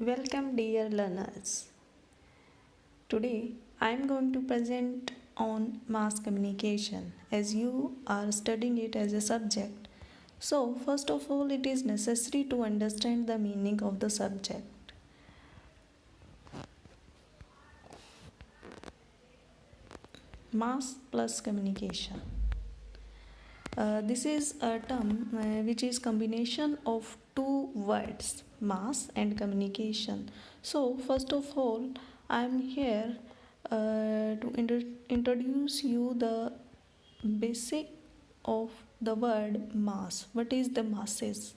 Welcome dear learners. Today I am going to present on mass communication as you are studying it as a subject. So first of all it is necessary to understand the meaning of the subject. Mass plus communication. This is a term which is combination of two words, mass and communication. So first of all I am here to introduce you the basic of the word mass. What is the masses?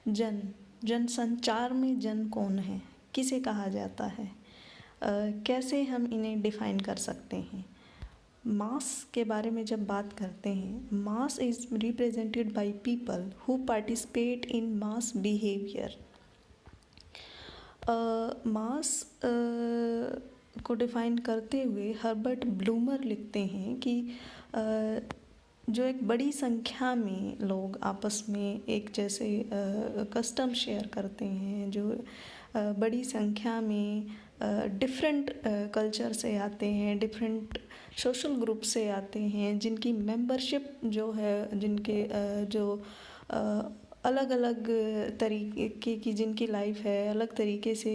जन संचार में जन कौन है, किसे कहा जाता है, कैसे हम इन्हें डिफाइन कर सकते हैं. मास के बारे में जब बात करते हैं, mass is represented by people who participate in mass behaviour. Mass को डिफाइन करते हुए हर्बर्ट ब्लूमर लिखते हैं कि जो एक बड़ी संख्या में लोग आपस में एक जैसे कस्टम शेयर करते हैं, जो बड़ी संख्या में डिफरेंट कल्चर से आते हैं, डिफरेंट सोशल ग्रुप से आते हैं, जिनकी मेंबरशिप जो है, जिनके जो अलग अलग तरीके की जिनकी लाइफ है, अलग तरीके से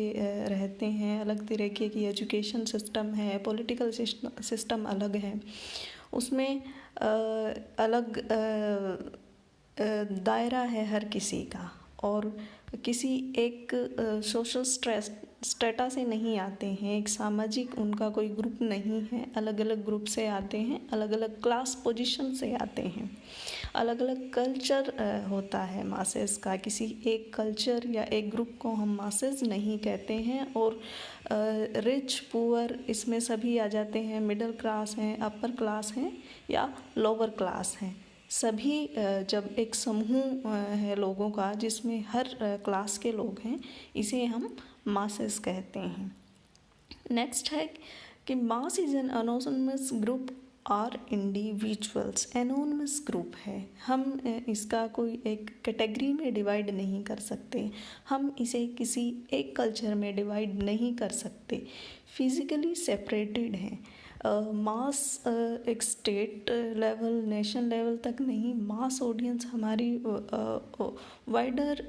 रहते हैं, अलग तरीके की एजुकेशन सिस्टम है, पॉलिटिकल सिस्टम अलग है, उसमें अलग दायरा है हर किसी का, और किसी एक सोशल स्टेटा से नहीं आते हैं, एक सामाजिक उनका कोई ग्रुप नहीं है, अलग अलग ग्रुप से आते हैं, अलग अलग क्लास पोजीशन से आते हैं, अलग अलग कल्चर होता है मासेस का. किसी एक कल्चर या एक ग्रुप को हम मासेस नहीं कहते हैं. और रिच पुअर इसमें सभी आ जाते हैं, मिडिल क्लास हैं, अपर क्लास हैं या लोअर क्लास हैं. सभी जब एक समूह है लोगों का जिसमें हर क्लास के लोग हैं, इसे हम मासेस कहते हैं. नेक्स्ट है कि mass is an anonymous group और इंडिविजुअल्स. एनोनिमस ग्रुप है, हम इसका कोई एक कैटेगरी में डिवाइड नहीं कर सकते, हम इसे किसी एक कल्चर में डिवाइड नहीं कर सकते, फिजिकली सेपरेटेड है. मास एक स्टेट लेवल, नेशन लेवल तक नहीं, मास ऑडियंस हमारी वाइडर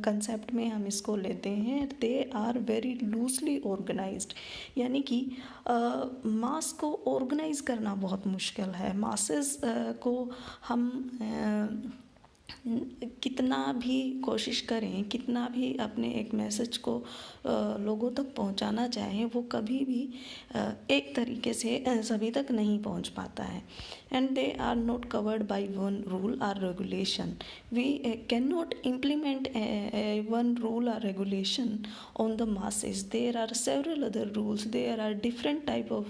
कंसेप्ट में हम इसको लेते हैं. They are very loosely organised, यानी कि मास को ऑर्गेनाइज करना बहुत मुश्किल है. मासेस को हम कितना भी कोशिश करें, कितना भी अपने एक मैसेज को लोगों तक पहुंचाना चाहें, वो कभी भी एक तरीके से सभी तक नहीं पहुंच पाता है. And they are not covered by one rule or regulation. We can not implement one rule or regulation on the masses. There are several other rules, there are different type of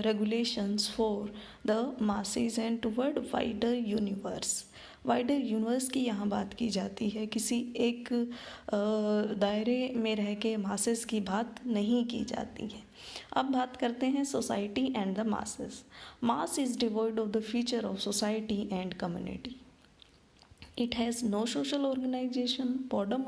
regulations for the masses and toward wider universe. Wider universe की यहाँ बात की जाती है, किसी एक दायरे में रह के मासेस की बात नहीं की जाती है. अब बात करते हैं society and the masses. Mass is devoid of the feature of society and community. It has no social organisation, boredom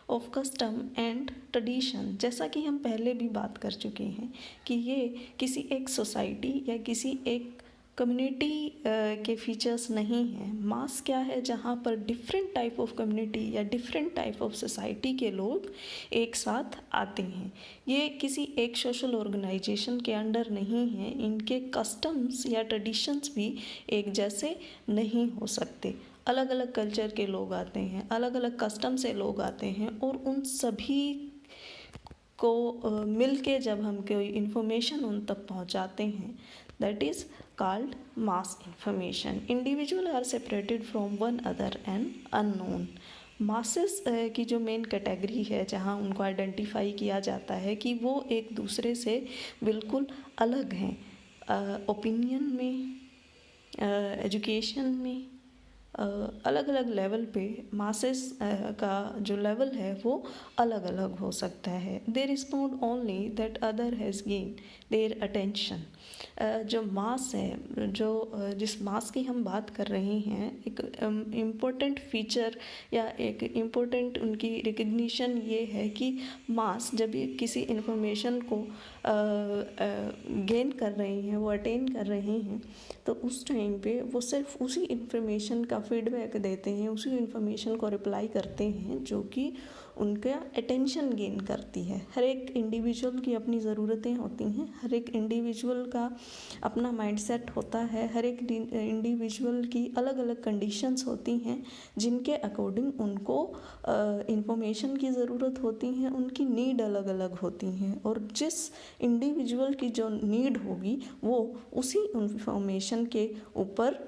of custom and tradition. जैसा कि हम पहले भी बात कर चुके हैं कि ये किसी एक सोसाइटी या किसी एक कम्युनिटी के फीचर्स नहीं हैं. मास क्या है, जहाँ पर डिफरेंट टाइप ऑफ कम्युनिटी या डिफरेंट टाइप ऑफ सोसाइटी के लोग एक साथ आते हैं. ये किसी एक सोशल ऑर्गेनाइजेशन के अंडर नहीं है, इनके कस्टम्स या ट्रेडिशंस भी एक जैसे नहीं हो सकते. अलग अलग कल्चर के लोग आते हैं, अलग अलग कस्टम से लोग आते हैं, और उन सभी को मिल के जब हम कोई इन्फॉर्मेशन उन तक पहुंचाते हैं, that is called mass information. Individual are separated from one other and unknown. Masses की जो मेन कैटेगरी है, जहाँ उनको आइडेंटिफाई किया जाता है कि वो एक दूसरे से बिल्कुल अलग हैं, ओपिनियन में, एजुकेशन में, अलग अलग लेवल पे मासेस का जो लेवल है वो अलग अलग हो सकता है। There is not only that other has gain their attention. जो मास है, जिस मास की हम बात कर रहे हैं, एक इम्पोर्टेंट फीचर या एक इम्पोर्टेंट उनकी रिकग्निशन ये है कि मास जब भी किसी इन्फॉर्मेशन को गेन कर रहे हैं, वो अटेन कर रहे हैं, तो उस टाइम पे वो सिर्फ उसी इन्फॉर्मेशन का फीडबैक देते हैं, उसी इन्फॉर्मेशन को रिप्लाई करते हैं जो कि उनका अटेंशन गेन करती है। हर एक इंडिविजुअल की अपनी ज़रूरतें होती हैं, हर एक इंडिविजुअल का अपना माइंडसेट होता है, हर एक इंडिविजुअल की अलग अलग कंडीशंस होती हैं जिनके अकॉर्डिंग उनको इंफॉर्मेशन की ज़रूरत होती है, उनकी नीड अलग अलग होती हैं, और जिस इंडिविजुअल की जो नीड होगी वो उसी इंफॉर्मेशन के ऊपर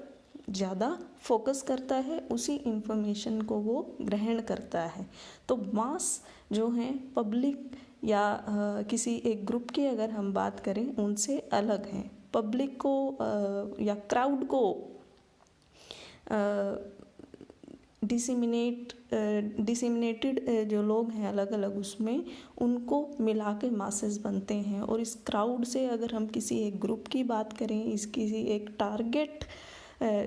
ज़्यादा फोकस करता है, उसी इंफॉर्मेशन को वो ग्रहण करता है। तो मास जो है पब्लिक या किसी एक ग्रुप की अगर हम बात करें उनसे अलग हैं। पब्लिक को या क्राउड को डिसिमिनेटेड जो लोग हैं अलग अलग, उसमें उनको मिला के मासेस बनते हैं। और इस क्राउड से अगर हम किसी एक ग्रुप की बात करें, किसी एक टारगेट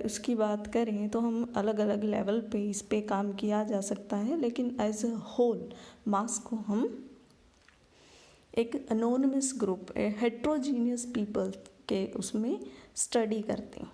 उसकी बात करें, तो हम अलग अलग लेवल पे इस पे काम किया जा सकता है। लेकिन एज अ होल मास को हम एक अनोनिमस ग्रुप, हेट्रोजीनियस पीपल के उसमें स्टडी करते हैं।